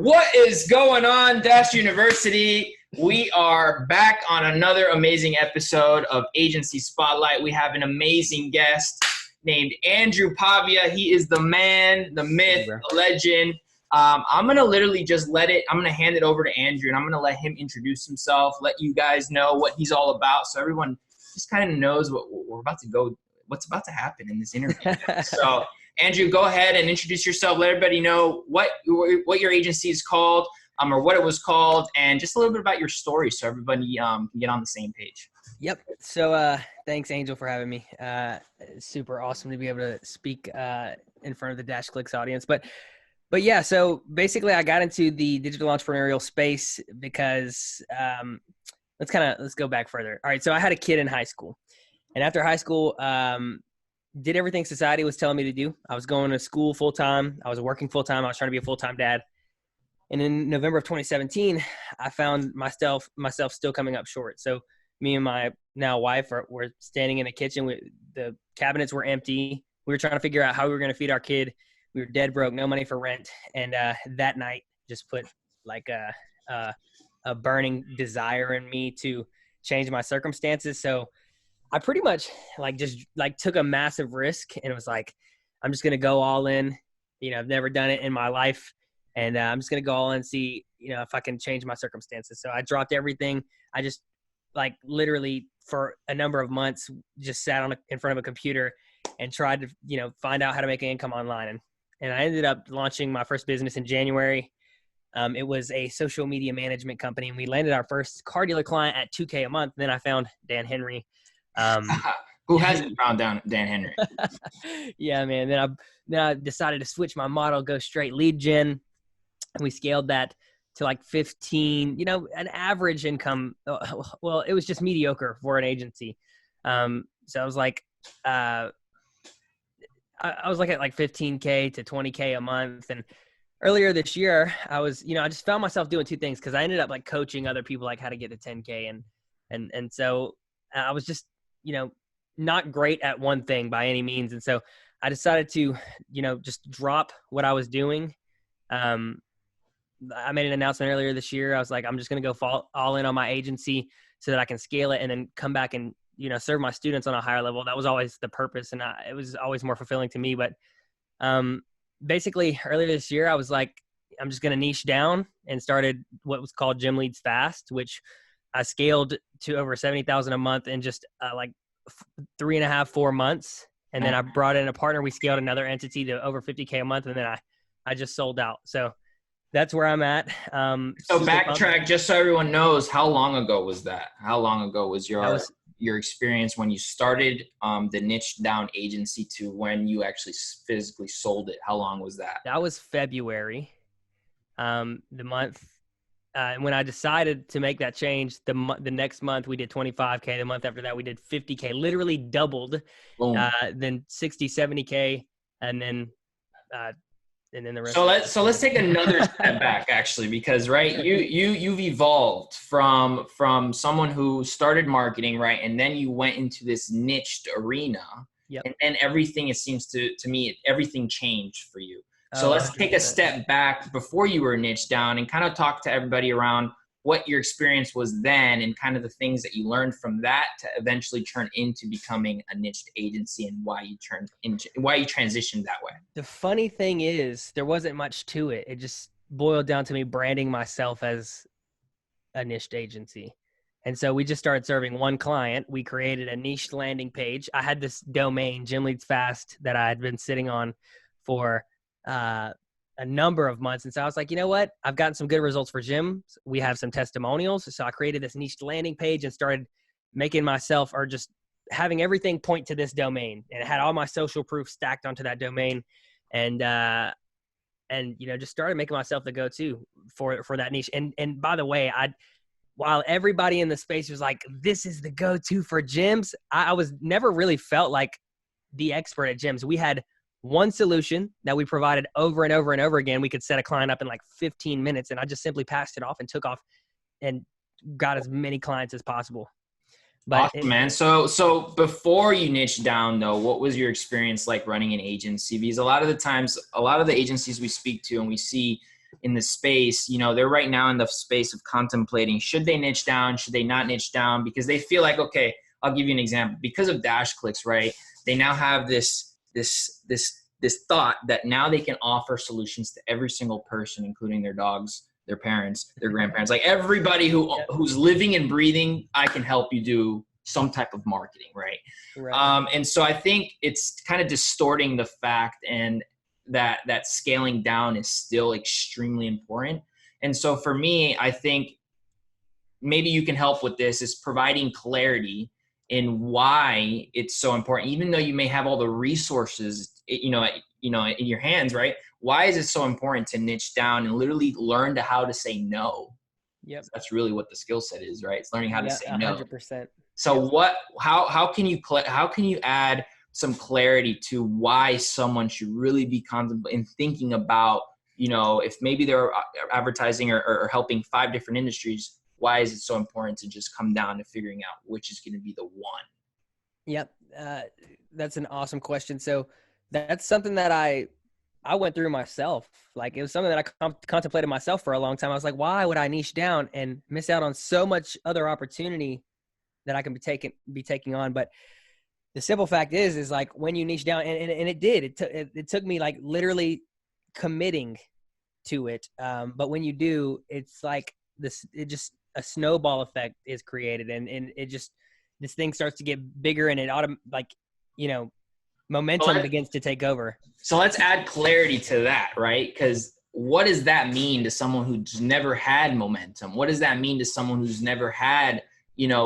What is going on, Dash University? We are back on another amazing episode of Agency Spotlight. We have an amazing guest named Andrew Pabia. He is the man, the myth, the legend. I'm going to literally just I'm going to hand it over to Andrew, and I'm going to let him introduce himself, let you guys know what he's all about, so everyone just kind of knows what's about to happen in this interview. So, Andrew, go ahead and introduce yourself. Let everybody know what your agency is called, or what it was called, and just a little bit about your story so everybody can get on the same page. Yep. So thanks, Angel, for having me. Super awesome to be able to speak in front of the DashClicks audience. But yeah, so basically I got into the digital entrepreneurial space because let's go back further. All right, so I had a kid in high school. And after high school, did everything society was telling me to do. I was going to school full-time. I was working full-time. I was trying to be a full-time dad. And in November of 2017, I found myself still coming up short. So me and my now wife were standing in the kitchen. The cabinets were empty. We were trying to figure out how we were going to feed our kid. We were dead broke, no money for rent. And that night just put like a burning desire in me to change my circumstances. So I pretty much just took a massive risk and it was like, I'm just going to go all in. I've never done it in my life. And I'm just going to go all in and see, if I can change my circumstances. So I dropped everything. I just literally for a number of months, just sat in front of a computer and tried to, find out how to make an income online. And I ended up launching my first business in January. It was a social media management company, and we landed our first car dealer client at $2,000 a month. Then I found Dan Henry. Who hasn't found Dan Henry? Yeah, man. Then I decided to switch my model, go straight lead gen. And we scaled that to 15, an average income. Well, it was just mediocre for an agency. So I was I was at $15K to $20K a month. And earlier this year, I just found myself doing two things because I ended up coaching other people how to get to 10K. And so I was just, not great at one thing by any means. And so I decided to, just drop what I was doing. I made an announcement earlier this year. I was like, I'm just going to go all in on my agency so that I can scale it and then come back and, serve my students on a higher level. That was always the purpose. And it was always more fulfilling to me. But basically earlier this year, I was like, I'm just going to niche down and started what was called Gym Leads Fast, which I scaled to over 70,000 a month in just 3.5, 4 months. And then I brought in a partner. We scaled another entity to over 50K a month. And then I just sold out. So that's where I'm at. So backtrack, just so everyone knows, how long ago was that? How long ago was your experience when you started the niche down agency to when you actually physically sold it? How long was that? That was February. The month when I decided to make that change, the next month we did 25K. The month after that we did 50K, literally doubled. Then 60, 70K, and then the rest. So let's take another step back, actually, because you've evolved from someone who started marketing, right, and then you went into this niched arena. Yep. And then everything, it seems to me, everything changed for you. So let's take a step back before you were niched down and kind of talk to everybody around what your experience was then and kind of the things that you learned from that to eventually turn into becoming a niched agency and why you transitioned that way. The funny thing is there wasn't much to it. It just boiled down to me branding myself as a niched agency. And so we just started serving one client. We created a niche landing page. I had this domain, Gym Leads Fast, that I had been sitting on for a number of months. And so I was like, you know what? I've gotten some good results for gyms. We have some testimonials. So I created this niche landing page and started making myself, or just having everything point to this domain. And it had all my social proof stacked onto that domain. And just started making myself the go-to for that niche. And by the way, while everybody in the space was like, this is the go-to for gyms, I was never really felt like the expert at gyms. We had one solution that we provided over and over and over again. We could set a client up in 15 minutes, and I just simply passed it off and took off and got as many clients as possible. But awesome, man. So before you niched down though, what was your experience like running an agency? Because a lot of the times, a lot of the agencies we speak to and we see in the space, you know, they're right now in the space of contemplating, should they niche down? Should they not niche down? Because they feel like, okay, I'll give you an example. Because of DashClicks, right? They now have this thought that now they can offer solutions to every single person, including their dogs, their parents, their grandparents, like everybody who's living and breathing. I can help you do some type of marketing, right? And so I think it's kind of distorting the fact and that scaling down is still extremely important. And so for me, I think maybe you can help with this, is providing clarity in why it's so important, even though you may have all the resources, in your hands, right? Why is it so important to niche down and literally learn how to say no? Yep. That's really what the skill set is, right? It's learning how to say 100%. No. 100%. So how can you add some clarity to why someone should really be contemplating and thinking about, you know, if maybe they're advertising or helping 5 different industries, why is it so important to just come down to figuring out which is going to be the one? Yep. That's an awesome question. So that's something that I went through myself. Like, it was something that I contemplated myself for a long time. I was like, why would I niche down and miss out on so much other opportunity that I can be taking on? But the simple fact is like, when you niche down, and it took me like literally committing to it. But when you do, it's like a snowball effect is created, and this thing starts to get bigger, and momentum begins to take over. So let's add clarity to that, right? Because what does that mean to someone who's never had momentum? What does that mean to someone who's never had,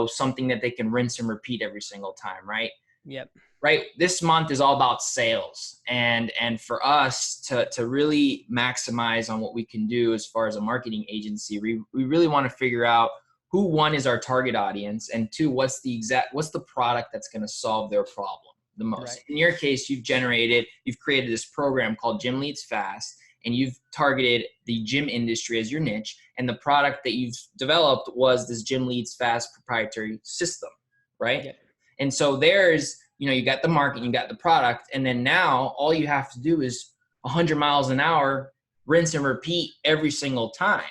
something that they can rinse and repeat every single time, right? Yep. Right. This month is all about sales, and for us to really maximize on what we can do as far as a marketing agency, we really want to figure out who, one, is our target audience, and 2, what's the product that's going to solve their problem the most. Right. In your case, you've created this program called Gym Leads Fast, and you've targeted the gym industry as your niche, and the product that you've developed was this Gym Leads Fast proprietary system, right? Yep. And so there's, you got the market, you got the product, and then now all you have to do is 100 miles an hour, rinse and repeat every single time,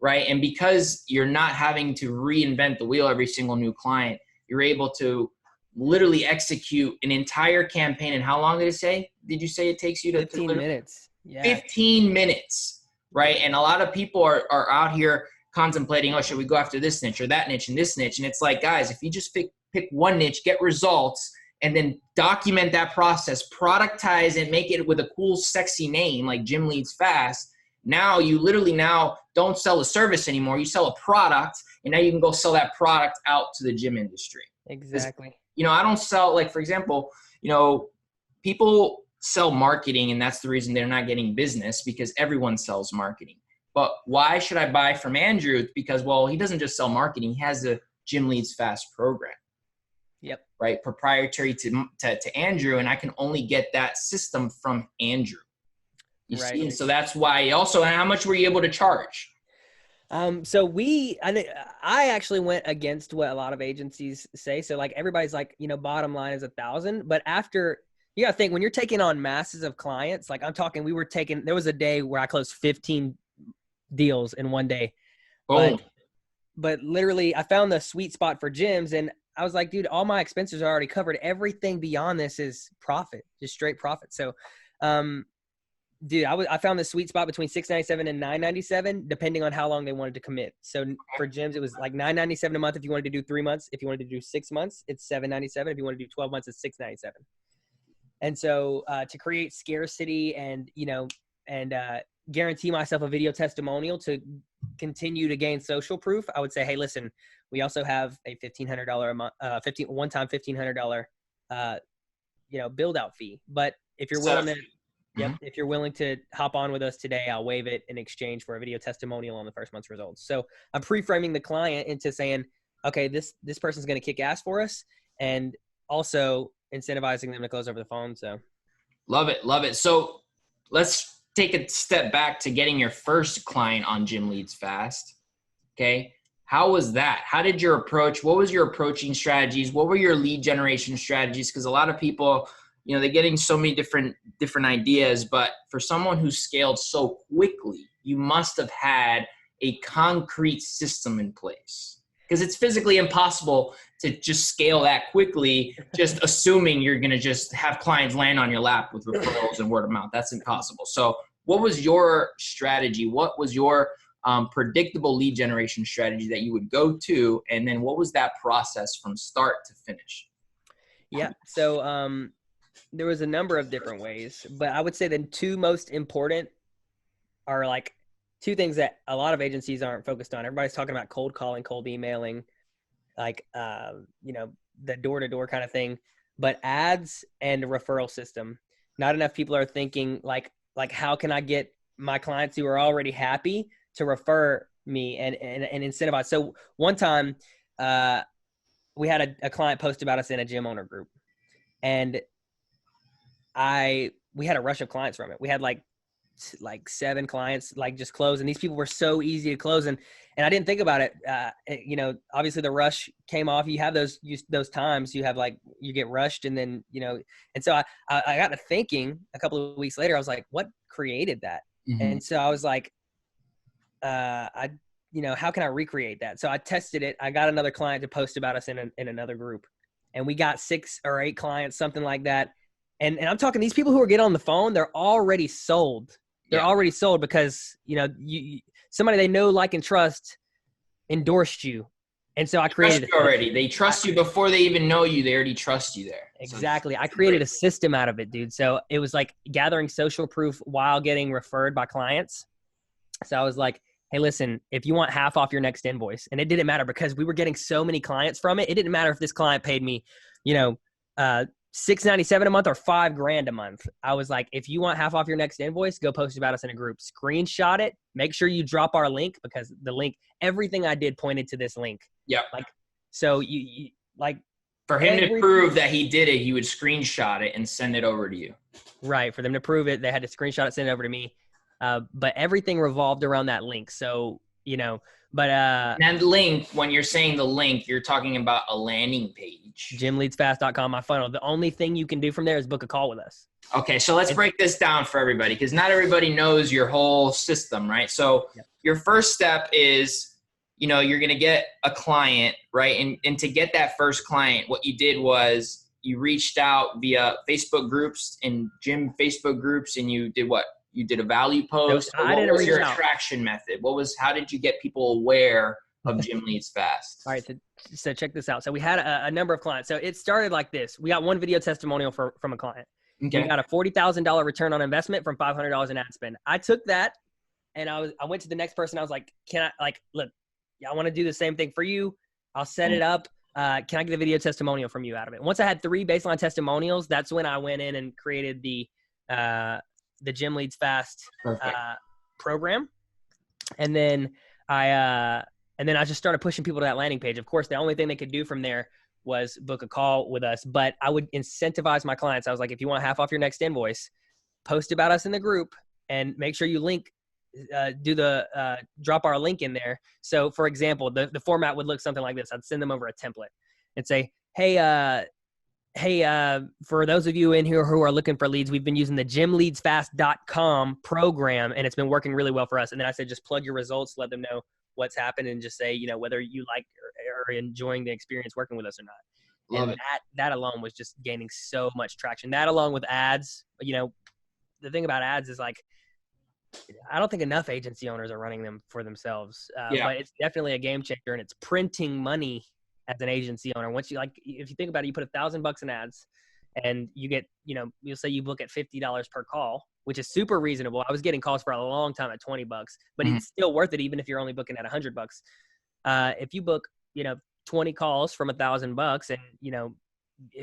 right? And because you're not having to reinvent the wheel every single new client, you're able to literally execute an entire campaign. And how long did you say it takes you to 15 minutes. Yeah. 15 minutes, right? And a lot of people are out here contemplating, oh, should we go after this niche or that niche and this niche? And it's like, guys, if you just pick one niche, get results, and then document that process, productize it, make it with a cool, sexy name like Gym Leads Fast. Now you literally don't sell a service anymore. You sell a product, and now you can go sell that product out to the gym industry. Exactly. I don't sell, like, for example, people sell marketing, and that's the reason they're not getting business, because everyone sells marketing. But why should I buy from Andrew? Because, well, he doesn't just sell marketing. He has a Gym Leads Fast program. Yep. Right. Proprietary to Andrew. And I can only get that system from Andrew. You see? And so that's why also, how much were you able to charge? So I actually went against what a lot of agencies say. So like, everybody's like, bottom line is 1,000, but after, you gotta think, when you're taking on masses of clients, like I'm talking, there was a day where I closed 15 deals in one day. Oh. But literally I found the sweet spot for gyms, and I was like, dude, all my expenses are already covered. Everything beyond this is profit, just straight profit. So, dude, I found the sweet spot between $697 and $997, depending on how long they wanted to commit. So for gyms, it was like $997 a month if you wanted to do 3 months. If you wanted to do 6 months, it's $797. If you want to do 12 months, it's $697. And so to create scarcity and guarantee myself a video testimonial to continue to gain social proof, I would say, hey, listen, we also have a $1,500 a month, one-time $1,500, build out fee. But if you're willing if you're willing to hop on with us today, I'll waive it in exchange for a video testimonial on the first month's results. So I'm pre-framing the client into saying, okay, this person's going to kick ass for us, and also incentivizing them to close over the phone. So love it. So let's take a step back to getting your first client on Gym Leads Fast. Okay. How was that? How did your approach? What was your approaching strategies? What were your lead generation strategies? Because a lot of people, they're getting so many different ideas, but for someone who scaled so quickly, you must have had a concrete system in place, because it's physically impossible to just scale that quickly, just assuming you're going to just have clients land on your lap with referrals and word of mouth. That's impossible. So what was your strategy? What was your predictable lead generation strategy that you would go to? And then what was that process from start to finish? Yeah. So there was a number of different ways, but I would say the two most important are like two things that a lot of agencies aren't focused on. Everybody's talking about cold calling, cold emailing, like, the door-to-door kind of thing, but ads and referral system. Not enough people are thinking like, how can I get my clients who are already happy to refer me and incentivize? So one time, we had a client post about us in a gym owner group, and we had a rush of clients from it. We had like 7 clients just close, and these people were so easy to close, and I didn't think about it. Obviously the rush came off. You have those times you have you get rushed, and then and so I got to thinking a couple of weeks later. I was like, what created that? Mm-hmm. And so I was like, how can I recreate that? So I tested it. I got another client to post about us in another group, and we got 6 or 8 clients, something like that. And I'm talking, these people who are getting on the phone, they're already sold. They're already sold because, somebody they know, like, and trust endorsed you. And so I created you already. They trust you before they even know you. They already trust you there. Exactly. So I created a system out of it, dude. So it was like gathering social proof while getting referred by clients. So I was like, hey, listen, if you want half off your next invoice, and it didn't matter because we were getting so many clients from it. It didn't matter if this client paid me, $697 a month or $5,000 a month. I was like, if you want half off your next invoice, go post about us in a group, screenshot it, make sure you drop our link, because the link, everything I did pointed to this link. Yeah. So you for him to prove that he did it, he would screenshot it and send it over to you. Right. For them to prove it, they had to screenshot it, send it over to me. But everything revolved around that link. So, and link, when you're saying the link, you're talking about a landing page. gymleadsfast.com, my funnel. The only thing you can do from there is book a call with us. Okay. So let's break this down for everybody, because not everybody knows your whole system, right? So your first step is, you're going to get a client, right? And to get that first client, what you did was you reached out via Facebook groups and gym Facebook groups, and you did what? You did a value post. What was your attraction method? How did you get people aware of Gym Leads Fast? All right. So check this out. So we had a number of clients. So it started like this. We got one video testimonial from a client. Okay. We got a $40,000 return on investment from $500 in ad spend. I took that, and I went to the next person. I was like, look, I want to do the same thing for you. I'll set it up. Can I get a video testimonial from you out of it? Once I had 3 baseline testimonials, that's when I went in and created the Gym Leads Fast program. And then I just started pushing people to that landing page. Of course, the only thing they could do from there was book a call with us, but I would incentivize my clients. I was like, if you want half off your next invoice, post about us in the group and make sure you link, drop our link in there. So for example, the format would look something like this. I'd send them over a template and say, Hey, for those of you in here who are looking for leads, we've been using the gymleadsfast.com program, and it's been working really well for us. And then I said, just plug your results, let them know what's happened, and just say, whether you like or enjoying the experience working with us or not. Love it. That alone was just gaining so much traction. That along with ads, the thing about ads is I don't think enough agency owners are running them for themselves. But it's definitely a game changer, and it's printing money as an agency owner. Once you if you think about it, you put $1,000 in ads, and you get, you'll say you book at $50 per call, which is super reasonable. I was getting calls for a long time at $20, but it's still worth it, even if you're only booking at $100. If you book, 20 calls from $1,000, and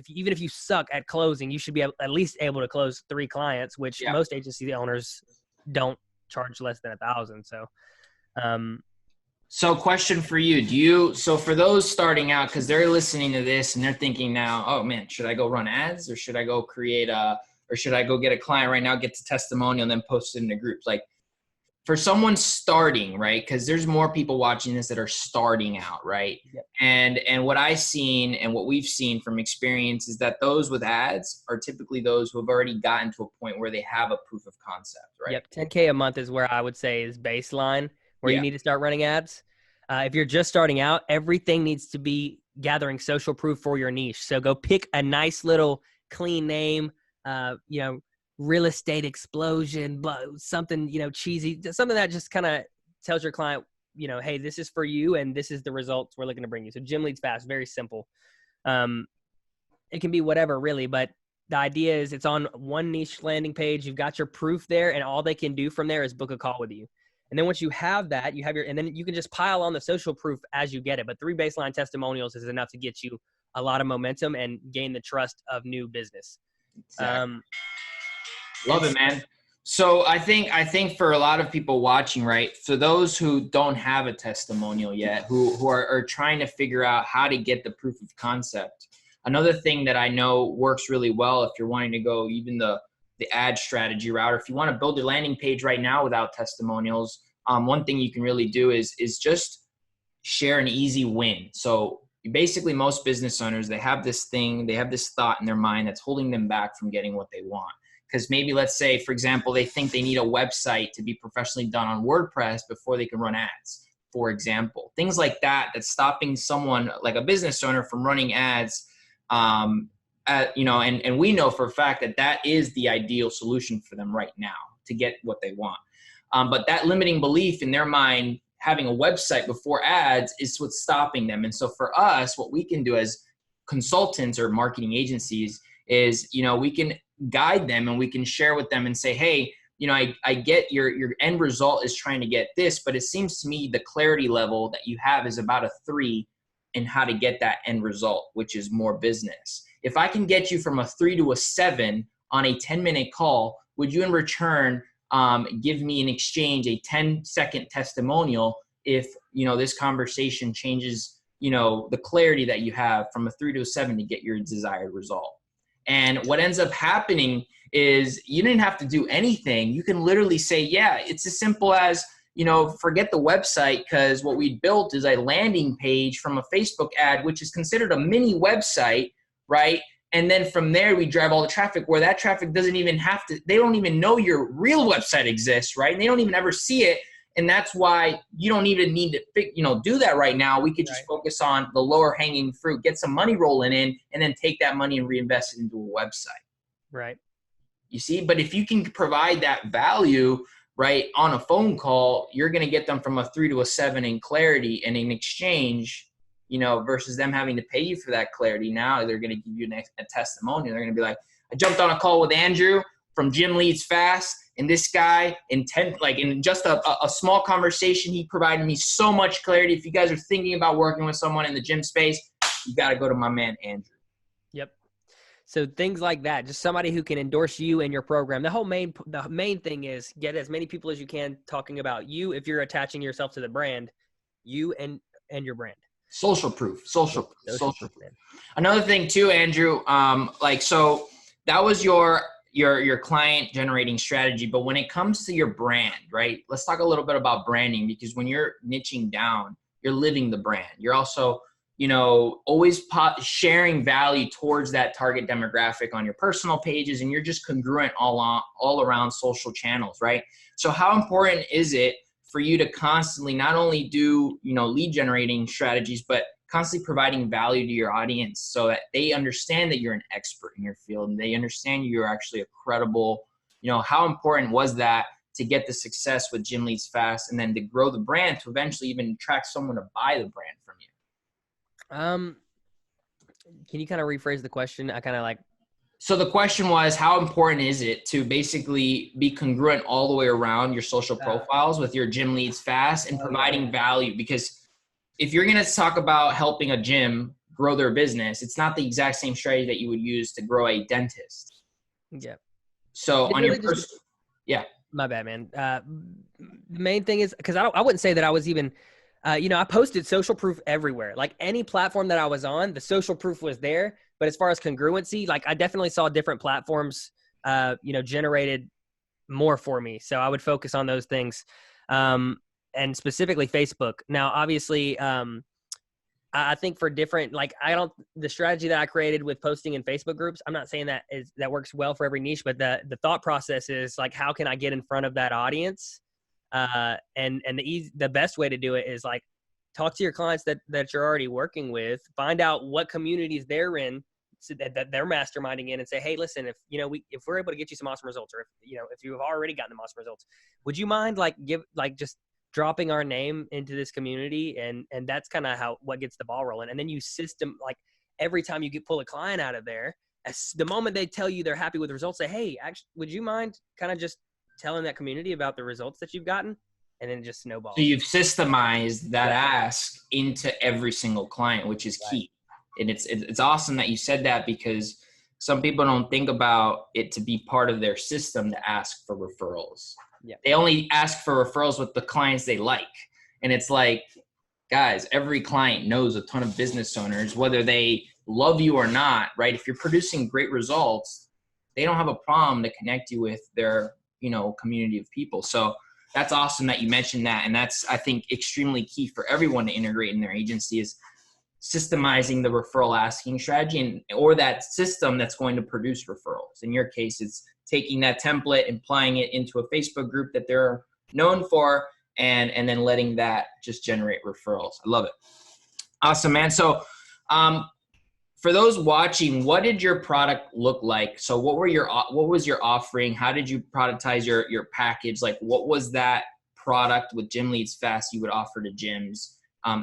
even if you suck at closing, you should be at least able to close 3 clients, which most agency owners don't charge less than $1,000. So question for you. So for those starting out, because they're listening to this and they're thinking now, oh man, should I go run ads, or should I go or should I go get a client right now, get the testimonial, and then post it in the groups? for someone starting, right? Because there's more people watching this that are starting out, right? Yep. And what I've seen and what we've seen from experience is that those with ads are typically those who have already gotten to a point where they have a proof of concept, right? Yep. 10K a month is where I would say is baseline where you need to start running ads. If you're just starting out, everything needs to be gathering social proof for your niche. So go pick a nice little clean name, real estate explosion, something, cheesy, something that just kind of tells your client, hey, this is for you and this is the results we're looking to bring you. So Gym Leads Fast, very simple. It can be whatever really, but the idea is it's on one niche landing page. You've got your proof there and all they can do from there is book a call with you. And then once you have that, and then you can just pile on the social proof as you get it. But 3 baseline testimonials is enough to get you a lot of momentum and gain the trust of new business. Exactly. Love it, man. So I think for a lot of people watching, right, for those who don't have a testimonial yet, who are trying to figure out how to get the proof of concept, another thing that I know works really well if you're wanting to go even the ad strategy route, or if you want to build a landing page right now without testimonials, one thing you can really do is just share an easy win. So basically most business owners, they have this thought in their mind that's holding them back from getting what they want. Because maybe let's say, for example, they think they need a website to be professionally done on WordPress before they can run ads, for example. Things like that, that's stopping someone like a business owner from running ads. And we know for a fact that is the ideal solution for them right now to get what they want. But that limiting belief in their mind, having a website before ads, is what's stopping them. And so for us, what we can do as consultants or marketing agencies is, we can guide them and we can share with them and say, hey, I get your end result is trying to get this, but it seems to me the clarity level that you have is about a 3 in how to get that end result, which is more business. If I can get you from a 3 to a 7 on a 10-minute call, would you in return give me in exchange a 10-second testimonial if, this conversation changes, the clarity that you have from a 3 to a 7 to get your desired result? And what ends up happening is you didn't have to do anything. You can literally say, yeah, it's as simple as, forget the website, because what we built is a landing page from a Facebook ad, which is considered a mini website, right? And then from there, we drive all the traffic where that traffic doesn't even they don't even know your real website exists, right? And they don't even ever see it. And that's why you don't even need to, do that right now. We could just focus on the lower hanging fruit, get some money rolling in, and then take that money and reinvest it into a website. Right. You see, but if you can provide that value, right, on a phone call, you're going to get them from a 3 to a 7 in clarity, and in exchange, versus them having to pay you for that clarity. Now they're going to give you a testimonial. They're going to be like, I jumped on a call with Andrew from Gym Leads Fast, and this guy in just a small conversation, he provided me so much clarity. If you guys are thinking about working with someone in the gym space, you got to go to my man, Andrew. Yep. So things like that, just somebody who can endorse you and your program. The main thing is get as many people as you can talking about you. If you're attaching yourself to the brand, you and your brand. Social proof. Another thing too, Andrew, so that was your client generating strategy. But when it comes to your brand, right, let's talk a little bit about branding, because when you're niching down, you're living the brand. You're also, always sharing value towards that target demographic on your personal pages, and you're just congruent all around social channels, right? So how important is it for you to constantly not only do, lead generating strategies, but constantly providing value to your audience so that they understand that you're an expert in your field and they understand you're actually a credible, how important was that to get the success with Gym Leads Fast and then to grow the brand to eventually even attract someone to buy the brand from you? Can you kind of rephrase the question? So the question was, how important is it to basically be congruent all the way around your social profiles with your Gym Leads Fast and providing value? Because if you're going to talk about helping a gym grow their business, it's not the exact same strategy that you would use to grow a dentist. Yeah. So on your first, my bad, man. The main thing is, because I wouldn't say that I was even, I posted social proof everywhere. Like any platform that I was on, the social proof was there. But as far as congruency, I definitely saw different platforms, generated more for me. So I would focus on those things. and specifically Facebook. Now, obviously, I think for different, like the strategy that I created with posting in Facebook groups, I'm not saying that works well for every niche, but the thought process is like, how can I get in front of that audience? And the best way to do it is like, talk to your clients that you're already working with, find out what communities they're in, so that they're masterminding in, and say, hey, listen, if we're able to get you some awesome results, or if you've already gotten them awesome results, would you mind just dropping our name into this community? And that's kind of what gets the ball rolling. And then you like every time you pull a client out of there, the moment they tell you they're happy with the results, say, hey, actually, would you mind kind of just telling that community about the results that you've gotten? And then just snowballs. So you've systemized that ask into every single client, which is key. And it's awesome that you said that, because some people don't think about it to be part of their system to ask for referrals. Yeah. They only ask for referrals with the clients they like. And it's like, guys, every client knows a ton of business owners, whether they love you or not, right? If you're producing great results, they don't have a problem to connect you with their, community of people. So that's awesome that you mentioned that. And that's, I think, extremely key for everyone to integrate in their agency, is systemizing the referral asking strategy or that system that's going to produce referrals. In your case, it's taking that template and applying it into a Facebook group that they're known for, and then letting that just generate referrals. I love it. Awesome, man. So for those watching, what did your product look like? So what was your offering? How did you productize your package? Like, what was that product with Gym Leads Fast you would offer to gyms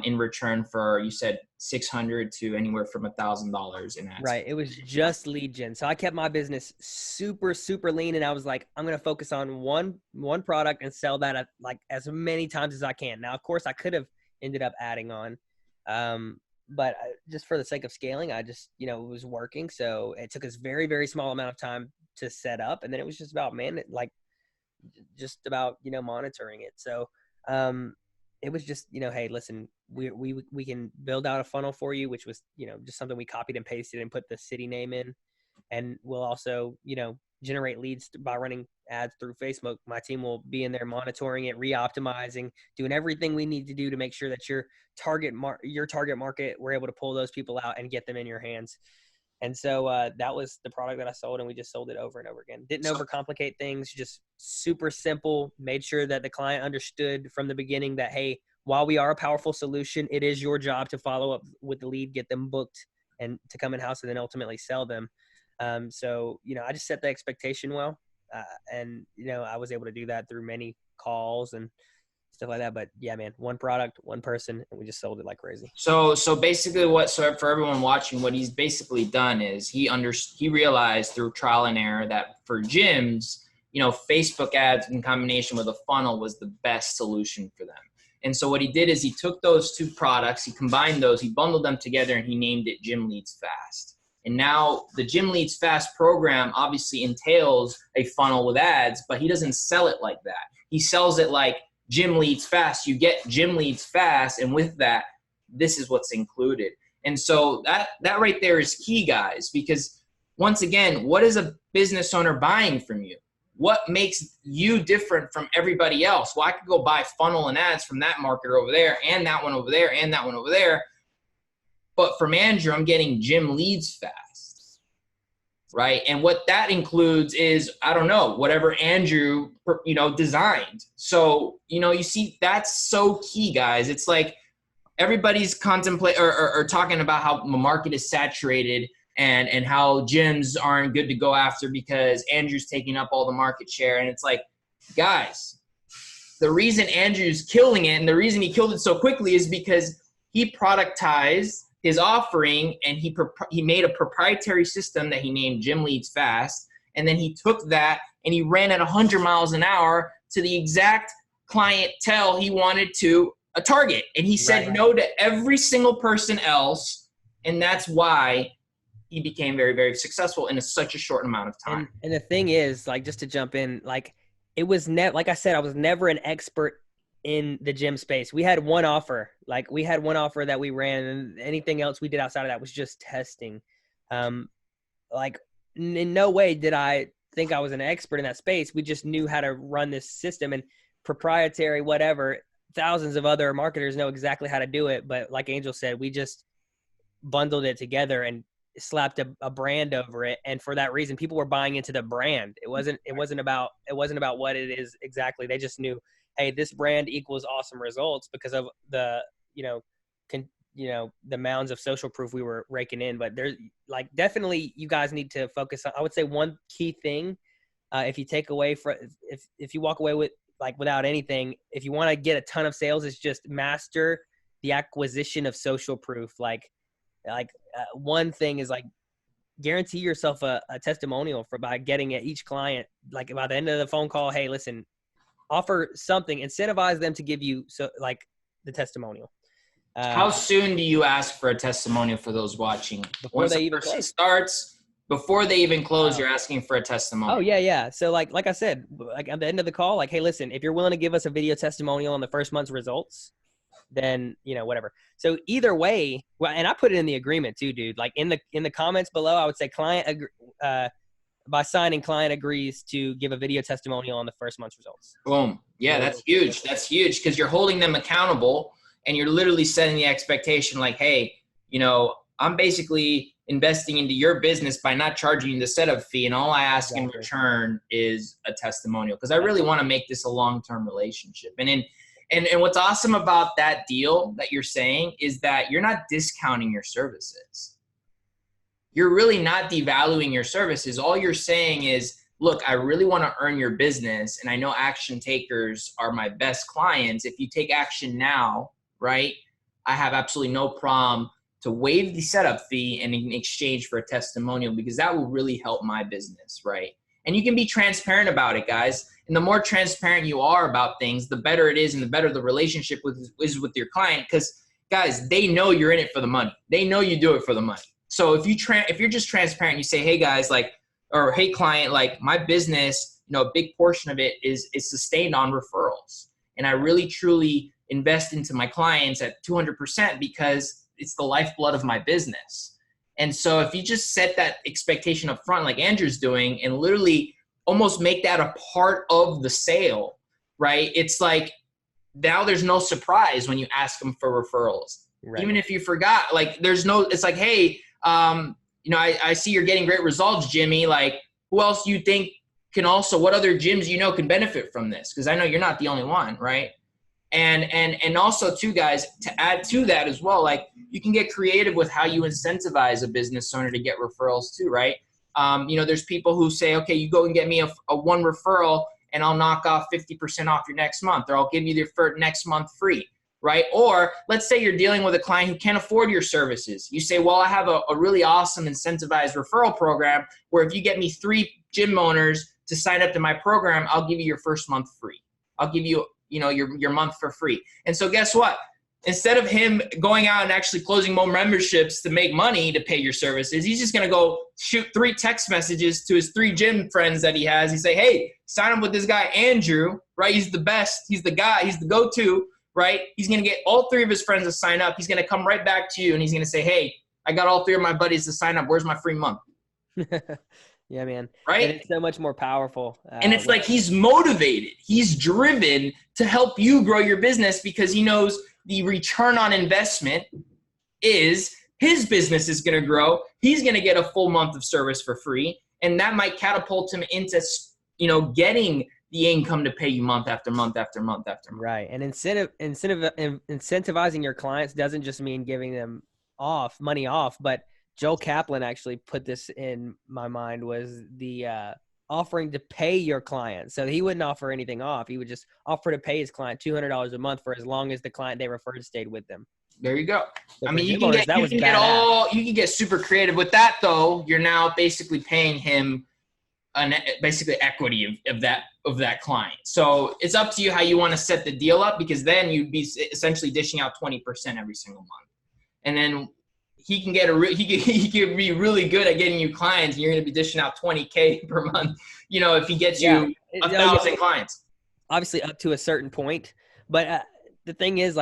in return for, you said, $600 to anywhere from $1,000 in ads? Right. It was just lead gen. So I kept my business super, super lean, and I was like, I'm going to focus on one product and sell that like as many times as I can. Now, of course, I could have ended up adding on, but just for the sake of scaling, I just, it was working. So it took us very, very small amount of time to set up. And then it was just about, monitoring it. So, it was just, hey, listen, we can build out a funnel for you, which was, just something we copied and pasted and put the city name in. And we'll also, generate leads by running ads through Facebook. My team will be in there monitoring it, re-optimizing, doing everything we need to do to make sure that your target market, we're able to pull those people out and get them in your hands. And so that was the product that I sold, and we just sold it over and over again. Didn't overcomplicate things, just super simple. Made sure that the client understood from the beginning that, hey, while we are a powerful solution, it is your job to follow up with the lead, get them booked, and to come in-house and then ultimately sell them. So, I just set the expectation well. And, I was able to do that through many calls and stuff like that. But yeah, man, one product, one person, and we just sold it like crazy. So basically for everyone watching, what he's basically done is he realized through trial and error that for gyms, Facebook ads in combination with a funnel was the best solution for them. And so what he did is he took those two products, he combined those, he bundled them together, and he named it Gym Leads Fast. And now the Gym Leads Fast program obviously entails a funnel with ads, but he doesn't sell it like that. He sells it like Gym Leads Fast. You get Gym Leads Fast, and with that, this is what's included. And so that right there is key, guys, because once again, what is a business owner buying from you? What makes you different from everybody else? Well, I could go buy funnel and ads from that marketer over there, and that one over there, and that one over there. But from Andrew, I'm getting Gym Leads Fast, right? And what that includes is, I don't know, whatever Andrew, designed. So, you see, that's so key, guys. It's like everybody's contemplating or talking about how the market is saturated and how gyms aren't good to go after because Andrew's taking up all the market share. And it's like, guys, the reason Andrew's killing it and the reason he killed it so quickly is because he productized his offering, and he made a proprietary system that he named Gym Leads Fast, and then he took that and he ran at 100 miles an hour to the exact clientele he wanted to target, and he said no to every single person else, and that's why he became very, very successful in such a short amount of time. And the thing is, like, just to jump in, like, it was like I said, I was never an expert in the gym space. We had one offer that we ran, and anything else we did outside of that was just testing. Like, in no way did I think I was an expert in that space. We just knew how to run this system. And proprietary, whatever. Thousands of other marketers know exactly how to do it. But like Angel said, we just bundled it together and slapped a brand over it. And for that reason, people were buying into the brand. It wasn't about what it is exactly. They just knew, hey, this brand equals awesome results because of the, the mounds of social proof we were raking in. But there's like, definitely you guys need to focus on, I would say one key thing. If you take away from, if you walk away with like without anything, if you want to get a ton of sales, it's just master the acquisition of social proof. One thing is like guarantee yourself a testimonial by getting at each client, like by the end of the phone call, hey, listen, offer something, incentivize them to give you the testimonial. How soon do you ask for a testimonial for those watching? Before they even close. Starts, before they even close, you're asking for a testimonial. Oh yeah. So like I said, like at the end of the call, like, hey, listen, if you're willing to give us a video testimonial on the first month's results, then whatever. So either way, well, and I put it in the agreement too, dude. Like in the comments below, I would say by signing, client agrees to give a video testimonial on the first month's results. Boom. Yeah, that's huge. That's huge because you're holding them accountable and you're literally setting the expectation like, hey, I'm basically investing into your business by not charging you the setup fee, and all I ask in return is a testimonial because I really want to make this a long-term relationship. And what's awesome about that deal that you're saying is that you're not discounting your services. You're really not devaluing your services. All you're saying is, look, I really want to earn your business, and I know action takers are my best clients. If you take action now, right, I have absolutely no problem to waive the setup fee and in exchange for a testimonial because that will really help my business, right? And you can be transparent about it, guys. And the more transparent you are about things, the better it is and the better the relationship is with your client because, guys, they know you're in it for the money. They know you do it for the money. So if you're just transparent, you say, hey, guys, or hey, client, my business, a big portion of it is sustained on referrals. And I really, truly invest into my clients at 200% because it's the lifeblood of my business. And so if you just set that expectation up front, like Andrew's doing, and literally almost make that a part of the sale, right? It's like now there's no surprise when you ask them for referrals. Right. Even if you forgot, it's like, hey, I see you're getting great results, Jimmy. Like, who else do you think what other gyms can benefit from this? Because I know you're not the only one, right? And also too, guys, to add to that as well, you can get creative with how you incentivize a business owner to get referrals too, right? There's people who say, okay, you go and get me a one referral and I'll knock off 50% off your next month, or I'll give you the next month free, right? Or let's say you're dealing with a client who can't afford your services. You say, well, I have a really awesome incentivized referral program where if you get me 3 gym owners to sign up to my program, I'll give you your first month free. I'll give you your month for free. And so guess what? Instead of him going out and actually closing more memberships to make money to pay your services, he's just going to go shoot 3 text messages to his 3 gym friends that he has. He say, hey, sign up with this guy, Andrew, right? He's the best. He's the guy. He's the go-to, right? He's going to get all 3 of his friends to sign up. He's going to come right back to you and he's going to say, hey, I got all 3 of my buddies to sign up. Where's my free month? Yeah, man. Right? And it's so much more powerful. And it's like he's motivated. He's driven to help you grow your business because he knows the return on investment is his business is going to grow. He's going to get a full month of service for free. And that might catapult him into, getting the income to pay you month after month after month after month. Right. And incentivizing your clients doesn't just mean giving them money off, but Joel Kaplan actually put this in my mind was the offering to pay your client. So he wouldn't offer anything off. He would just offer to pay his client $200 a month for as long as the client they referred stayed with them. There you go. So I mean, you can get super creative with that though. You're now basically paying him basically equity of that client. So it's up to you how you want to set the deal up because then you'd be essentially dishing out 20% every single month. And then he can be really good at getting you clients, and you're going to be dishing out $20K per month. If he gets you 1,000 clients. Obviously, up to a certain point, but the thing is,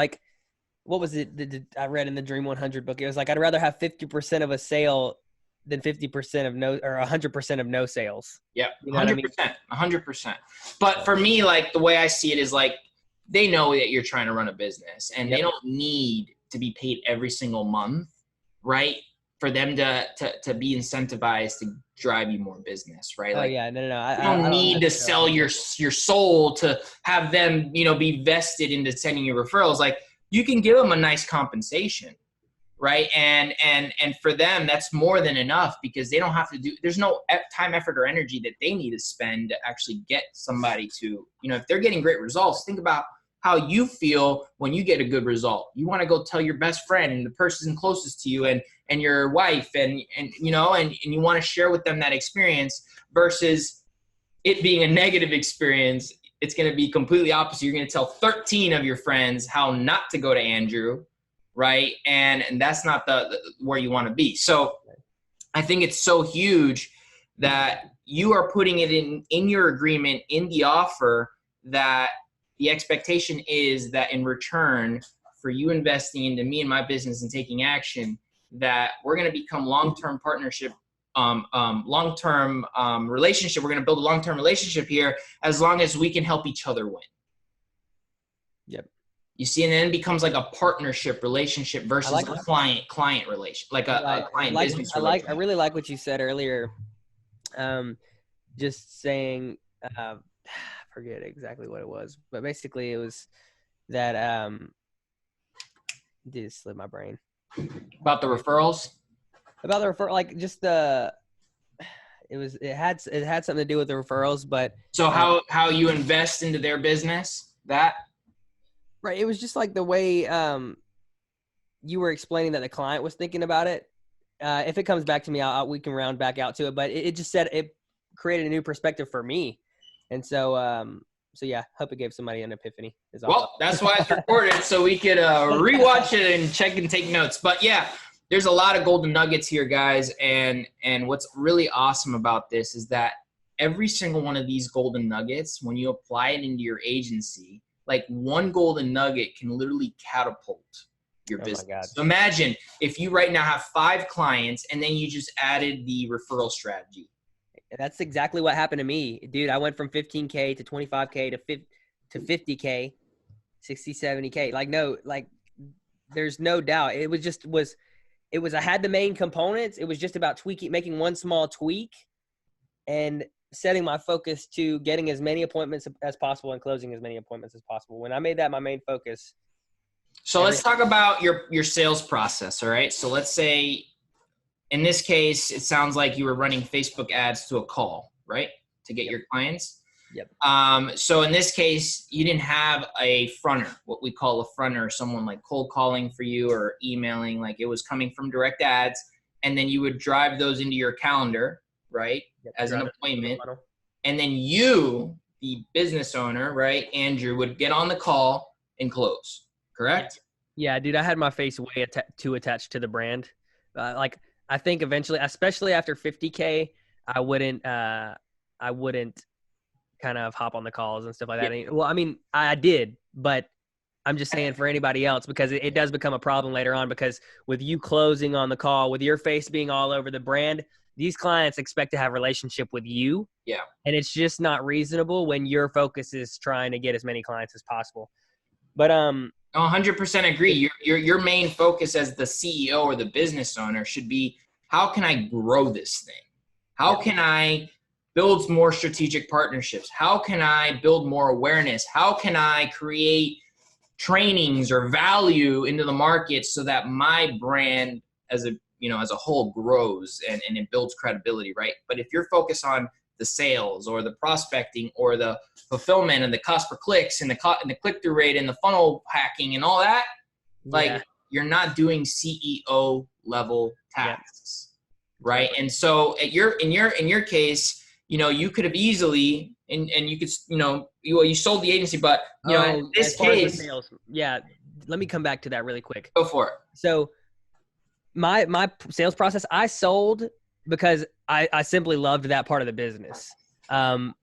what was it? I read in the Dream 100 book. It was I'd rather have 50% of a sale than 50% of no, or 100% of no sales. Yeah, You know what I mean? 100%. But for me, like the way I see it is like they know that you're trying to run a business, and they don't need to be paid every single month, right? For them to be incentivized to drive you more business, right? Oh yeah, no. You don't need to sell your soul to have them, be vested into sending you referrals. Like you can give them a nice compensation, right? And for them, that's more than enough because they don't have to there's no time, effort, or energy that they need to spend to actually get somebody to, if they're getting great results, think about how you feel when you get a good result. You want to go tell your best friend and the person closest to you and your wife and you want to share with them that experience versus it being a negative experience. It's going to be completely opposite. You're going to tell 13 of your friends how not to go to Andrew, right? And that's not the where you want to be. So I think it's so huge that you are putting it in your agreement, in the offer, that the expectation is that in return for you investing into me and my business and taking action, that we're going to become long-term partnership, long-term relationship. We're going to build a long-term relationship here as long as we can help each other win. Yep. You see, and then it becomes like a partnership relationship versus a client relation, like a client business relationship. I really like what you said earlier. Just saying, I forget exactly what it was, but basically it was that did slip my brain. About the referrals? About the referral, like just it had something to do with the referrals, but so how you invest into their business, that right. It was just like the way you were explaining that the client was thinking about it. If it comes back to me, we can round back out to it. But it just said it created a new perspective for me, and so yeah, hope it gave somebody an epiphany. Well, that's why it's recorded, so we could rewatch it and check and take notes. But yeah, there's a lot of golden nuggets here, guys, and what's really awesome about this is that every single one of these golden nuggets, when you apply it into your agency, like one golden nugget can literally catapult your business. My God. So imagine if you right now have 5 clients and then you just added the referral strategy. That's exactly what happened to me, dude. I went from 15K to 25K to 50K, 60, 70K. There's no doubt. It was I had the main components. It was just about making one small tweak and setting my focus to getting as many appointments as possible and closing as many appointments as possible. When I made that my main focus. So let's talk about your sales process. All right. So let's say, in this case, it sounds like you were running Facebook ads to a call, right? To get your clients. Yep. So in this case, you didn't have a fronter, what we call a fronter, someone like cold calling for you or emailing, like it was coming from direct ads. And then you would drive those into your calendar, right? Yep, as an appointment. And then you, the business owner, right, Andrew, would get on the call and close, correct? Yeah, dude, I had my face way too attached to the brand. I think eventually, especially after 50K, I wouldn't kind of hop on the calls and stuff like that. Yeah. Well, I mean, I did, but I'm just saying for anybody else, because it does become a problem later on, because with you closing on the call, with your face being all over the brand, these clients expect to have a relationship with you. Yeah. And it's just not reasonable when your focus is trying to get as many clients as possible. But 100% agree. Your main focus as the CEO or the business owner should be, how can I grow this thing? How can I build more strategic partnerships? How can I build more awareness? How can I create trainings or value into the market so that my brand as a whole grows and it builds credibility, right? But if you're focused on the sales or the prospecting or the fulfillment and the cost per clicks and the click-through rate and the funnel hacking and all that, you're not doing CEO level tasks, right? And so in your case, you could have easily and you could you sold the agency, but in this case, let me come back to that really quick. Go for it. So my sales process, I sold because I simply loved that part of the business. And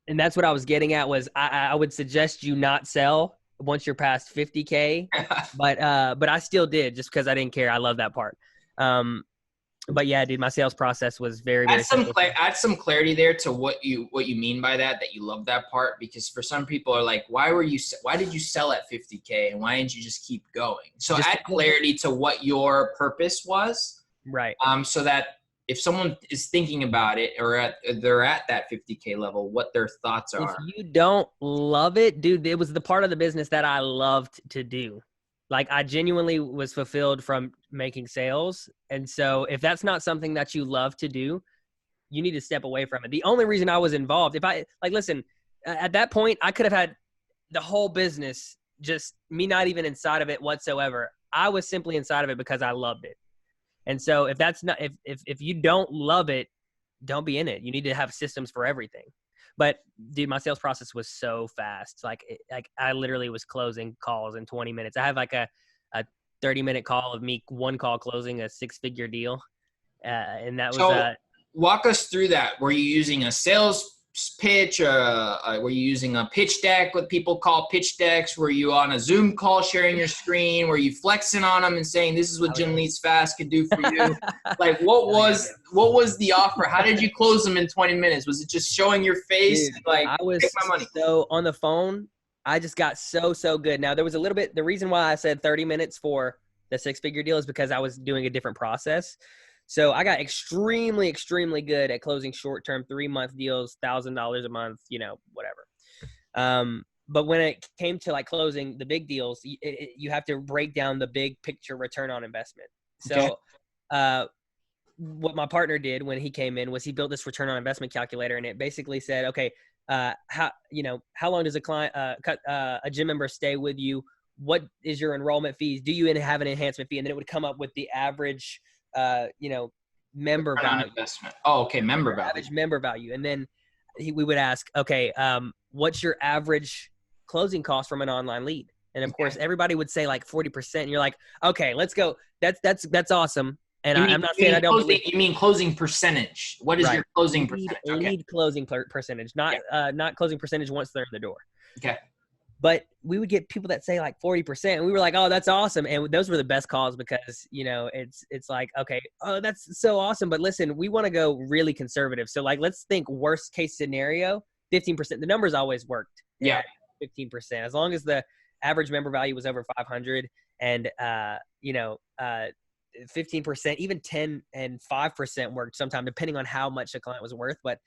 that's what I was getting at was I would suggest you not sell once you're past 50K, but I still did just because I didn't care. I love that part. But yeah, dude, my sales process was very, very simple. Add some clarity there to what you mean by that you love that part, because for some people are like, why did you sell at 50K and why didn't you just keep going? So add clarity to what your purpose was, right? So that if someone is thinking about it or they're at that 50K level, what their thoughts are. If you don't love it, dude, it was the part of the business that I loved to do. Like, I genuinely was fulfilled from making sales. And so if that's not something that you love to do, you need to step away from it. The only reason I was involved, listen, at that point, I could have had the whole business, just me not even inside of it whatsoever. I was simply inside of it because I loved it. And so if you don't love it, don't be in it. You need to have systems for everything. But dude, my sales process was so fast. Like I literally was closing calls in 20 minutes. I have like a 30-minute call of me, one call closing a 6-figure deal. And that was, walk us through that. Were you using a sales pitch? Were you using a pitch deck, what people call pitch decks? Were you on a Zoom call sharing your screen? Were you flexing on them and saying, this is what Gym Leads Fast could do for you? Like, what was the offer? How did you close them in 20 minutes? Was it just showing your face? Dude, like, I was take my money. So on the phone, I just got so good. Now there was a little bit, the reason why I said 30 minutes for the 6-figure deal is because I was doing a different process. So I got extremely, extremely good at closing short-term 3-month deals, $1,000 a month, whatever. But when it came to like closing the big deals, you have to break down the big picture return on investment. So what my partner did when he came in was he built this return on investment calculator, and it basically said, okay, how long does a gym member stay with you? What is your enrollment fees? Do you have an enhancement fee? And then it would come up with the average member value. Investment. Oh, okay. Member value. Average member value. And then we would ask, okay, what's your average closing cost from an online lead? And of course, everybody would say like 40%. And you're like, okay, let's go. That's awesome. And I'm not saying I don't believe. You mean closing percentage? What is your closing percentage? You need closing percentage, not closing percentage once they're in the door. Okay. But we would get people that say like 40%, and we were like, oh, that's awesome. And those were the best calls because, it's like, okay, oh, that's so awesome. But listen, we want to go really conservative. So like, let's think worst case scenario, 15%. The numbers always worked. Yeah. 15%. As long as the average member value was over 500 and, 15%, even 10 and 5% worked sometime, depending on how much the client was worth. But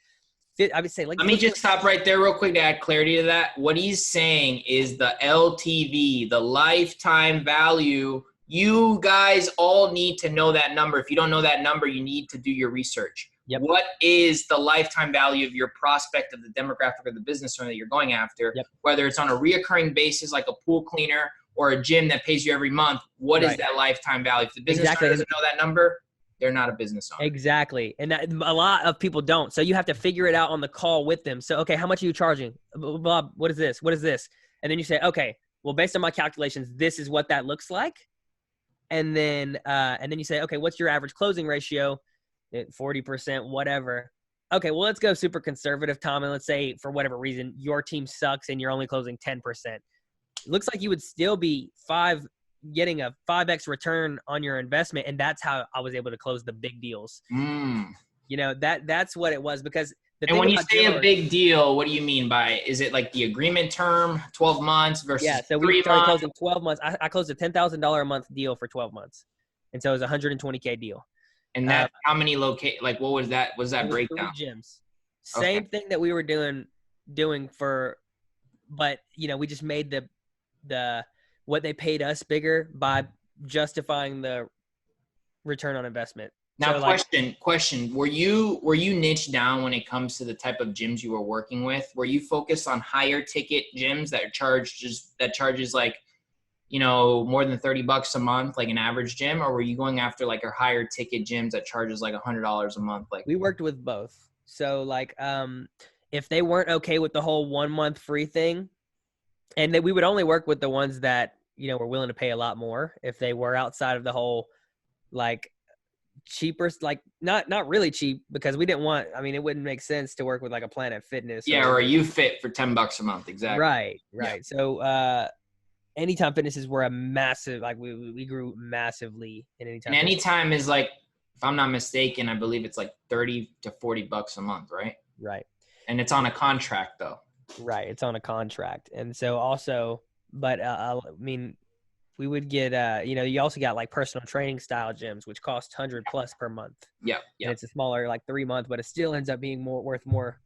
I would say, like, let me just stop right there real quick to add clarity to that. What he's saying is the LTV, the lifetime value. You guys all need to know that number. If you don't know that number, you need to do your research. Yep. What is the lifetime value of your prospect, of the demographic of the business owner that you're going after? Yep. Whether it's on a reoccurring basis, like a pool cleaner or a gym that pays you every month, what is that lifetime value? If the business owner doesn't know that number, they're not a business owner. Exactly. And that, a lot of people don't. So you have to figure it out on the call with them. So, okay, how much are you charging? Bob, what is this? What is this? And then you say, okay, well, based on my calculations, this is what that looks like. And then you say, okay, what's your average closing ratio? 40%, whatever. Okay, well, let's go super conservative, Tom. And let's say for whatever reason, your team sucks and you're only closing 10%. It looks like you would still be getting a 5x return on your investment. And that's how I was able to close the big deals. That's what it was, because and when you say a big deal, what do you mean by, is it like the agreement term, 12 months versus 3 months? So we started closing 12 months. I closed a $10,000 a month deal for 12 months. And so it was a $120K deal. And that, how many what was that? Was that breakdown? 3 gyms. Same thing that we were doing for, but we just made the what they paid us bigger by justifying the return on investment. Now, question: Were you niched down when it comes to the type of gyms you were working with? Were you focused on higher ticket gyms that charges like, more than $30 a month, like an average gym, or were you going after like a higher ticket gyms that charges like $100 a month? Like, we worked with both. So like, if they weren't okay with the whole 1 month free thing, and then we would only work with the ones that were willing to pay a lot more. If they were outside of the whole like cheaper, like not really cheap, because we didn't want, it wouldn't make sense to work with like a Planet Fitness. Or a YouFit for $10 a month. Exactly. Right. Yeah. So, Anytime Fitnesses were a massive, like we grew massively in Anytime. And Anytime is like if I'm not mistaken, I believe it's like 30 to 40 bucks a month, right? Right. And it's on a contract though. Right. It's on a contract. And so also, but I mean, we would get, you also got like personal training style gyms, which cost 100 plus per month. Yeah. And it's a smaller, like 3 month, but it still ends up being worth more.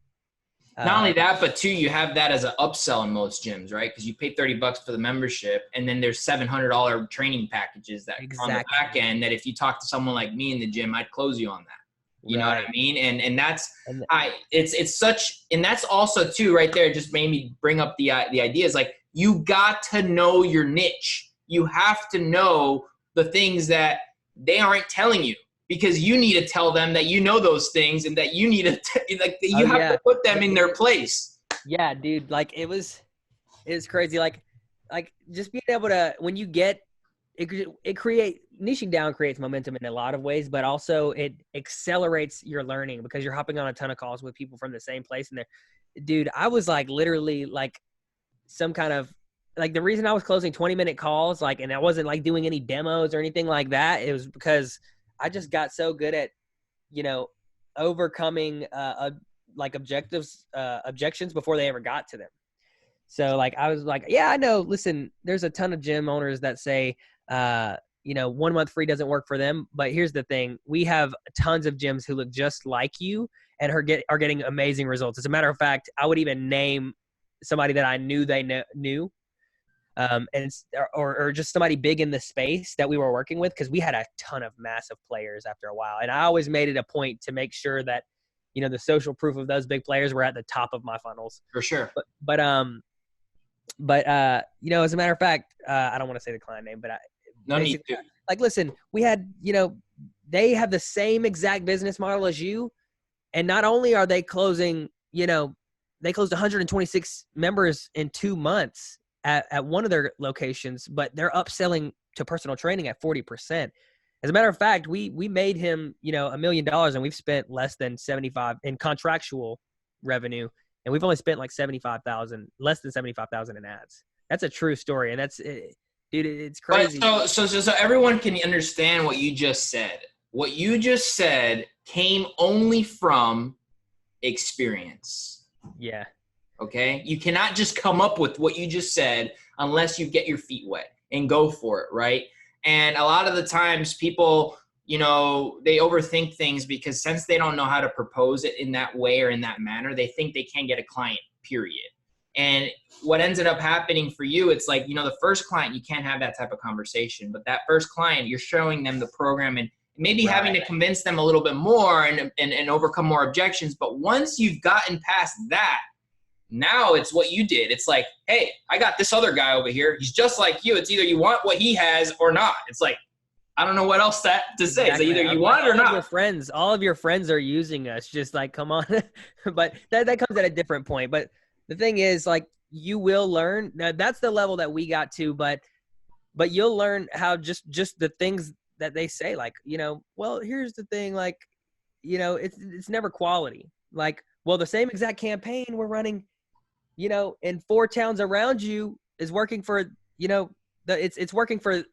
Not only that, but too, you have that as an upsell in most gyms, right? Because you pay 30 bucks for the membership, and then there's $700 training packages that on the back end that if you talk to someone like me in the gym, I'd close you on that. You know what I mean? And that's it's such, and that's also too right there. Just made me bring up the ideas. Like, you got to know your niche. You have to know the things that they aren't telling you, because you need to tell them that you know those things, and that you need to you have to put them in their place. Yeah, dude. Like it was crazy. Like just being able to, when you get it niching down creates momentum in a lot of ways, but also it accelerates your learning because you're hopping on a ton of calls with people from the same place. And dude, I was like literally like some kind of, like, the reason I was closing 20-minute calls, like, and I wasn't like doing any demos or anything like that, it was because I just got so good at, overcoming objections before they ever got to them. So like, I was like, yeah, I know, listen, there's a ton of gym owners that say, 1 month free doesn't work for them. But here's the thing. We have tons of gyms who look just like you and are getting amazing results. As a matter of fact, I would even name somebody that I knew they knew. Or just somebody big in the space that we were working with, because we had a ton of massive players after a while. And I always made it a point to make sure that, the social proof of those big players were at the top of my funnels. For sure. But as a matter of fact, I don't want to say the client name, but no need to. Like, listen, we had, they have the same exact business model as you. And not only are they closing, they closed 126 members in 2 months at one of their locations, but they're upselling to personal training at 40%. As a matter of fact, we made him, $1 million, and we've spent less than 75 in contractual revenue. And we've only spent like less than 75,000 in ads. That's a true story. And dude, it's crazy. But so everyone can understand what you just said. What you just said came only from experience. Yeah. Okay. You cannot just come up with what you just said unless you get your feet wet and go for it. Right. And a lot of the times people, they overthink things because since they don't know how to propose it in that way or in that manner, they think they can't get a client, period. And what ended up happening for you, it's like, the first client, you can't have that type of conversation, but that first client, you're showing them the program and maybe having to convince them a little bit more and overcome more objections. But once you've gotten past that, now it's what you did. It's like, hey, I got this other guy over here. He's just like you. It's either you want what he has or not. It's like, I don't know what else to say. Exactly. It's either you want it or not. All of your friends are using us. Just like, come on. But that comes at a different point. But the thing is, like, you will learn. Now, that's the level that we got to. But you'll learn how just the things that they say. Like, well, here's the thing. Like, it's never quality. Like, well, the same exact campaign we're running, in 4 towns around you is working for, it's working for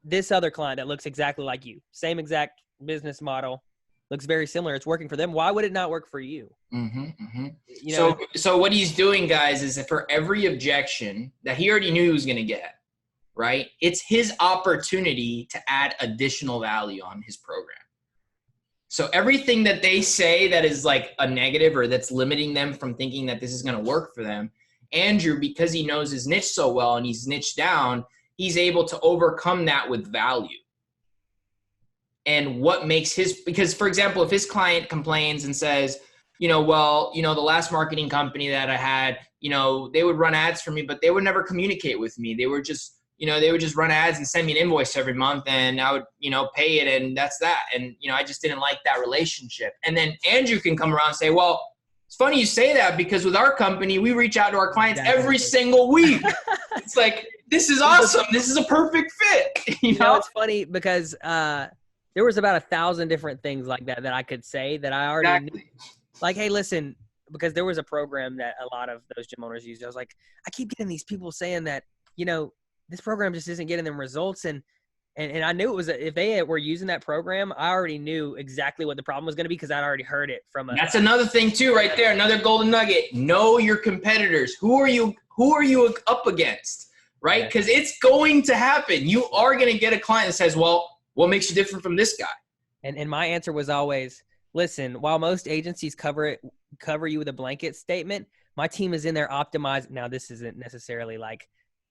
this other client that looks exactly like you. Same exact business model, looks very similar. It's working for them. Why would it not work for you? Mm-hmm, mm-hmm. So what he's doing, guys, is that for every objection that he already knew he was going to get, right? It's his opportunity to add additional value on his program. So everything that they say that is like a negative or that's limiting them from thinking that this is going to work for them, Andrew, because he knows his niche so well and he's niched down, he's able to overcome that with value. And what makes because for example, if his client complains and says, the last marketing company that I had, they would run ads for me, but they would never communicate with me. They were just, they would just run ads and send me an invoice every month and I would, pay it and that's that. And, I just didn't like that relationship. And then Andrew can come around and say, well, it's funny you say that because with our company, we reach out to our clients every single week. It's like, this is awesome. This is a perfect fit. It's funny because there was about 1,000 different things like that I could say that I already knew. Like, hey, listen, because there was a program that a lot of those gym owners used. I was like, I keep getting these people saying that, this program just isn't getting them results. And And I knew it was, if they were using that program, I already knew exactly what the problem was going to be because I'd already heard it from That's another thing too, right there. Another golden nugget. Know your competitors. Who are you up against, right? Because it's going to happen. You are going to get a client that says, well, what makes you different from this guy? And my answer was always, listen, while most agencies cover you with a blanket statement, my team is in there optimized. Now, this isn't necessarily like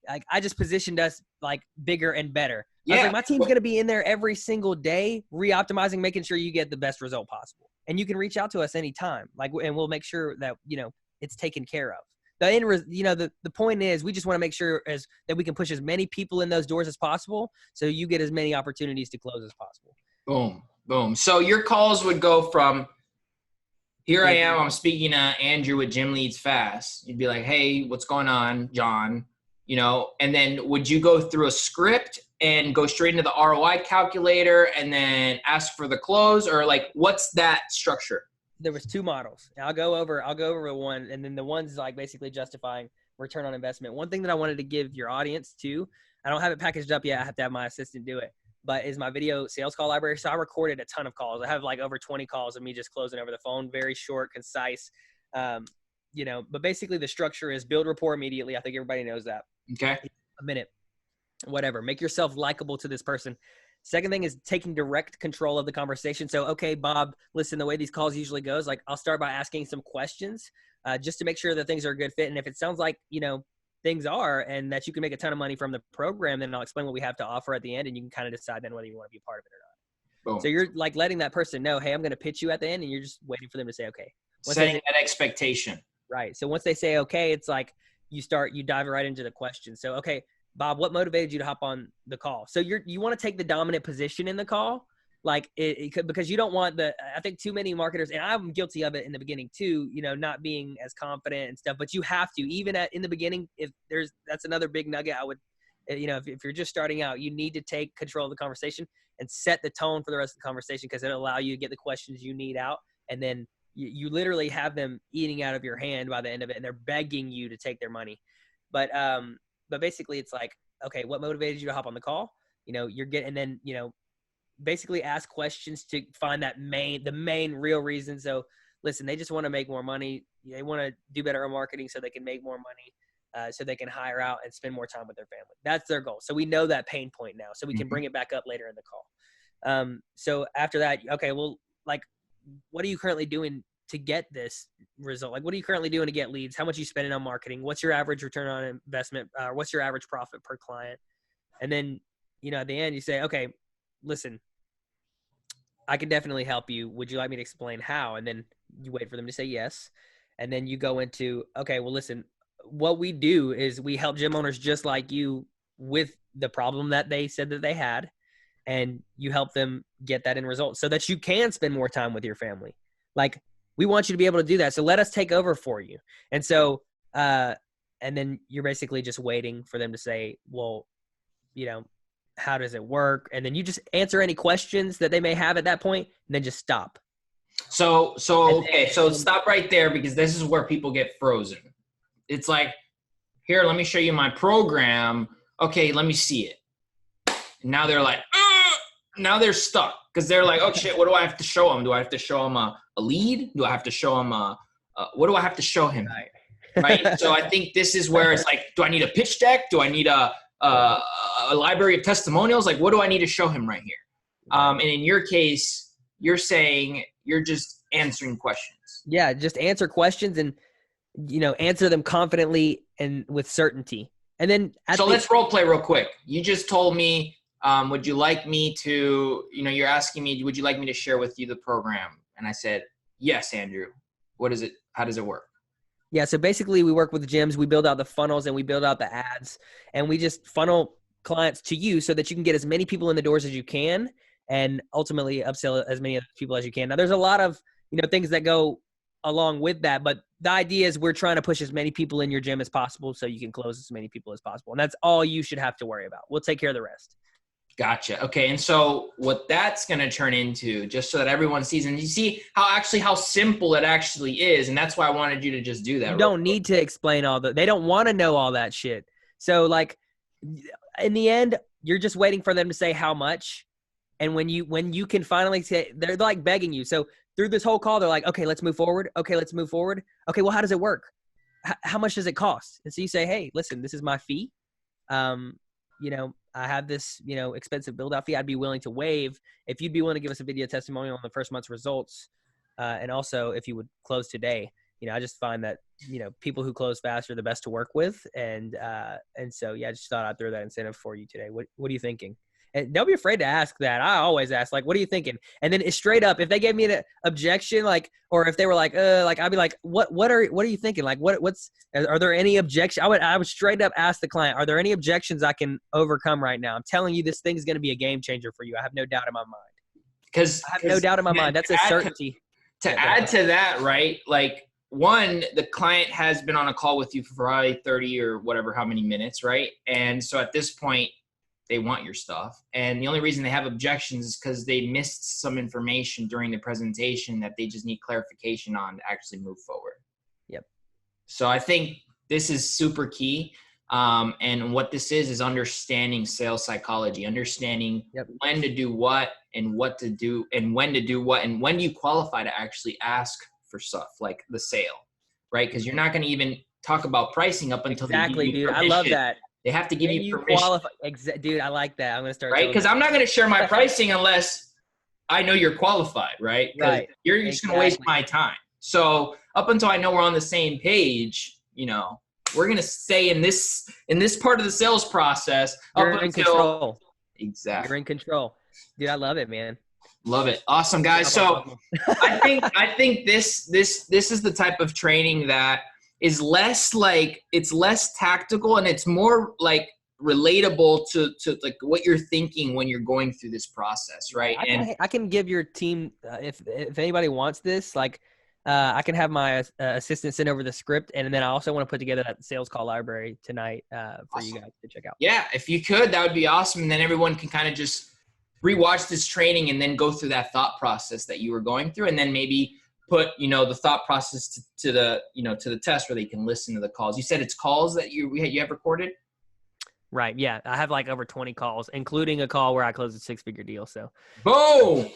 I just positioned us like bigger and better. I was like, my team's going to be in there every single day, re-optimizing, making sure you get the best result possible. And you can reach out to us anytime, and we'll make sure that, it's taken care of. The point is, we just want to make sure that we can push as many people in those doors as possible, so you get as many opportunities to close as possible. Boom, boom. So your calls would go from, here I am, I'm speaking to Andrew with Gym Leads Fast. You'd be like, hey, what's going on, John? And then would you go through a script and go straight into the ROI calculator and then ask for the close, or like, what's that structure? There was two models. I'll go over one, and then the one's like basically justifying return on investment. One thing that I wanted to give your audience too, I don't have it packaged up yet. I have to have my assistant do it, but is my video sales call library. So I recorded a ton of calls. I have like over 20 calls of me just closing over the phone, very short, concise. But basically the structure is build rapport immediately. I think everybody knows that. Okay. A minute, whatever. Make yourself likable to this person. Second thing is taking direct control of the conversation. So, okay, Bob, listen, the way these calls usually goes, like I'll start by asking some questions just to make sure that things are a good fit. And if it sounds like, things are, and that you can make a ton of money from the program, then I'll explain what we have to offer at the end, and you can kind of decide then whether you want to be a part of it or not. Boom. So you're like letting that person know, hey, I'm going to pitch you at the end, and you're just waiting for them to say, okay. Setting that expectation. Right. So once they say, okay, it's like you dive right into the question. So, okay, Bob, what motivated you to hop on the call? So you want to take the dominant position in the call, because you don't want I think too many marketers, and I'm guilty of it in the beginning too, not being as confident and stuff, but you have to, even in the beginning, that's another big nugget. I would, if you're just starting out, you need to take control of the conversation and set the tone for the rest of the conversation, because it'll allow you to get the questions you need out. And then you literally have them eating out of your hand by the end of it, and they're begging you to take their money. But basically it's like, okay, what motivated you to hop on the call? Basically ask questions to find the main real reason. So listen, they just want to make more money. They want to do better on marketing so they can make more money, so they can hire out and spend more time with their family. That's their goal. So we know that pain point now, so we can bring it back up later in the call. So after that, okay, well, like, what are you currently doing to get this result? Like, what are you currently doing to get leads? How much are you spending on marketing? What's your average return on investment? What's your average profit per client? And then, at the end you say, okay, listen, I can definitely help you. Would you like me to explain how? And then you wait for them to say yes. And then you go into, okay, well, listen, what we do is we help gym owners just like you with the problem that they said that they had. And you help them get that in results so that you can spend more time with your family. Like, we want you to be able to do that. So let us take over for you. And so, and then you're basically just waiting for them to say, well, how does it work? And then you just answer any questions that they may have at that point, and then just stop. So stop right there, because this is where people get frozen. It's like, here, let me show you my program. Okay, let me see it. And now they're like, now they're stuck, because they're like, oh shit, what do I have to show them? Do I have to show them a lead? Do I have to show them what do I have to show him? Right. So I think this is where it's like, do I need a pitch deck? Do I need a library of testimonials? Like, what do I need to show him right here? And in your case, you're saying you're just answering questions. Yeah. Just answer questions and, answer them confidently and with certainty. And then, let's role play real quick. You just told me, would you like me to, you're asking me, would you like me to share with you the program? And I said, yes, Andrew. What is it? How does it work? Yeah. So basically we work with gyms, we build out the funnels and we build out the ads, and we just funnel clients to you so that you can get as many people in the doors as you can and ultimately upsell as many people as you can. Now there's a lot of, things that go along with that, but the idea is we're trying to push as many people in your gym as possible so you can close as many people as possible. And that's all you should have to worry about. We'll take care of the rest. Gotcha. Okay. And so what that's going to turn into, just so that everyone sees, and you see how simple it actually is. And that's why I wanted you to just do that. You don't need to explain they don't want to know all that shit. So like in the end, you're just waiting for them to say how much. And when you can finally say, they're like begging you. So through this whole call, they're like, okay, let's move forward. Okay, let's move forward. Okay, well, how does it work? How much does it cost? And so you say, hey, listen, this is my fee. I have this, expensive build out fee I'd be willing to waive if you'd be willing to give us a video testimonial on the first month's results. And also if you would close today. I just find that, people who close fast are the best to work with. And so, I just thought I'd throw that incentive for you today. What are you thinking? And don't be afraid to ask that. I always ask, like, what are you thinking? And then it's straight up, if they gave me an objection, or if they were I'd be like, what are you thinking? Like, are there any objections? I would straight up ask the client, are there any objections I can overcome right now? I'm telling you, this thing is going to be a game changer for you. I have no doubt in my mind. Because I have no doubt in my mind. That's a certainty. To add to that, right? Like, one, the client has been on a call with you for probably 30 or whatever, how many minutes, right? And so at this point, they want your stuff. And the only reason they have objections is because they missed some information during the presentation that they just need clarification on to actually move forward. Yep. So I think this is super key. And what this is understanding sales psychology, understanding when to do what and what to do and when to do what, and when do you qualify to actually ask for stuff like the sale, right? Because you're not going to even talk about pricing up until they give you permission. I love that. They have to give you permission. Dude, I like that. I'm going to start. Right? Because I'm not going to share my pricing unless I know you're qualified, right? Right. You're just going to waste my time. So up until I know we're on the same page, we're going to stay in this part of the sales process. You're in control. Exactly. You're in control. Dude, I love it, man. Love it. Awesome, guys. So I think this is the type of training that is less tactical and it's more like relatable to like what you're thinking when you're going through this process, right? I can give your team, if anybody wants this, I can have my assistant send over the script, and then I also want to put together that sales call library tonight for awesome. You guys to check out. Yeah, if you could, that would be awesome. And then everyone can kind of just rewatch this training and then go through that thought process that you were going through, and then maybe put, the thought process to the test where they can listen to the calls. You said it's calls that you have recorded? Right. Yeah. I have over 20 calls, including a call where I closed a 6-figure deal. So boom.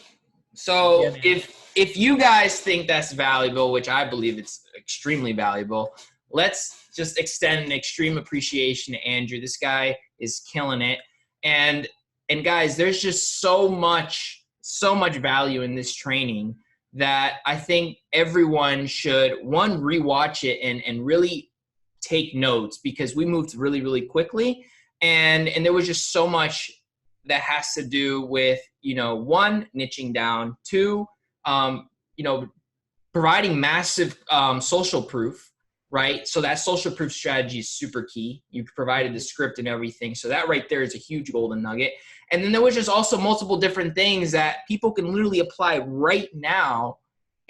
So if you guys think that's valuable, which I believe it's extremely valuable, let's just extend an extreme appreciation to Andrew. This guy is killing it. And guys, there's just so much value in this training that I think everyone should, one, rewatch it and really take notes, because we moved really, really quickly. And there was just so much that has to do with, one, niching down, two, providing massive social proof, right? So that social proof strategy is super key. You provided the script and everything. So that right there is a huge golden nugget. And then there was just also multiple different things that people can literally apply right now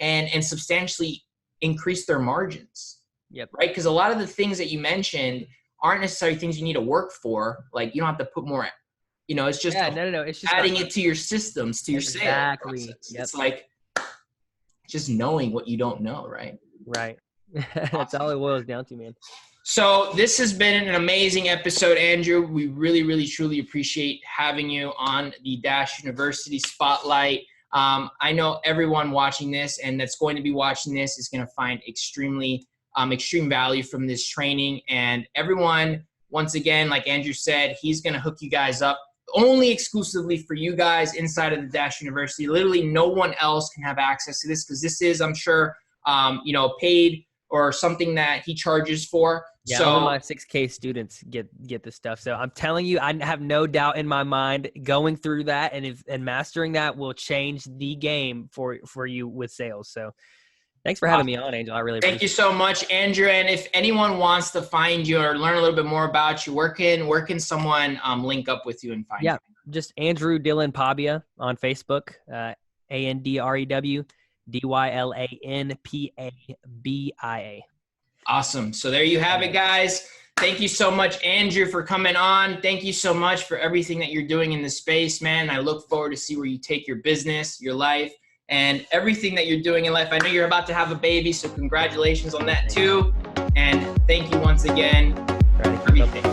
and substantially increase their margins. Yep. Right? Because a lot of the things that you mentioned aren't necessarily things you need to work for. Like, you don't have to put more, it's just, no. It's just adding it to your systems, to your sales process. Yep. It's like just knowing what you don't know, right? Right. That's all it boils down to, man. So this has been an amazing episode, Andrew. We really, really, truly appreciate having you on the Dash University Spotlight. I know everyone watching this and that's going to be watching this is going to find extreme value from this training. And everyone, once again, like Andrew said, he's going to hook you guys up only exclusively for you guys inside of the Dash University. Literally no one else can have access to this, because this is, I'm sure, paid or something that he charges for. Yeah, all my 6K students get this stuff. So I'm telling you, I have no doubt in my mind going through that and mastering that will change the game for you with sales. So thanks for having me on, Angel. I really appreciate it. Thank you so much, Andrew. And if anyone wants to find you or learn a little bit more about you, where can someone link up with you and find you? Yeah, just Andrew Dylan Pabia on Facebook, AndrewDylanPabia. Awesome. So there you have it, guys. Thank you so much, Andrew, for coming on. Thank you so much for everything that you're doing in this space, man. I look forward to see where you take your business, your life, and everything that you're doing in life. I know you're about to have a baby, so congratulations on that too. And thank you once again for everything.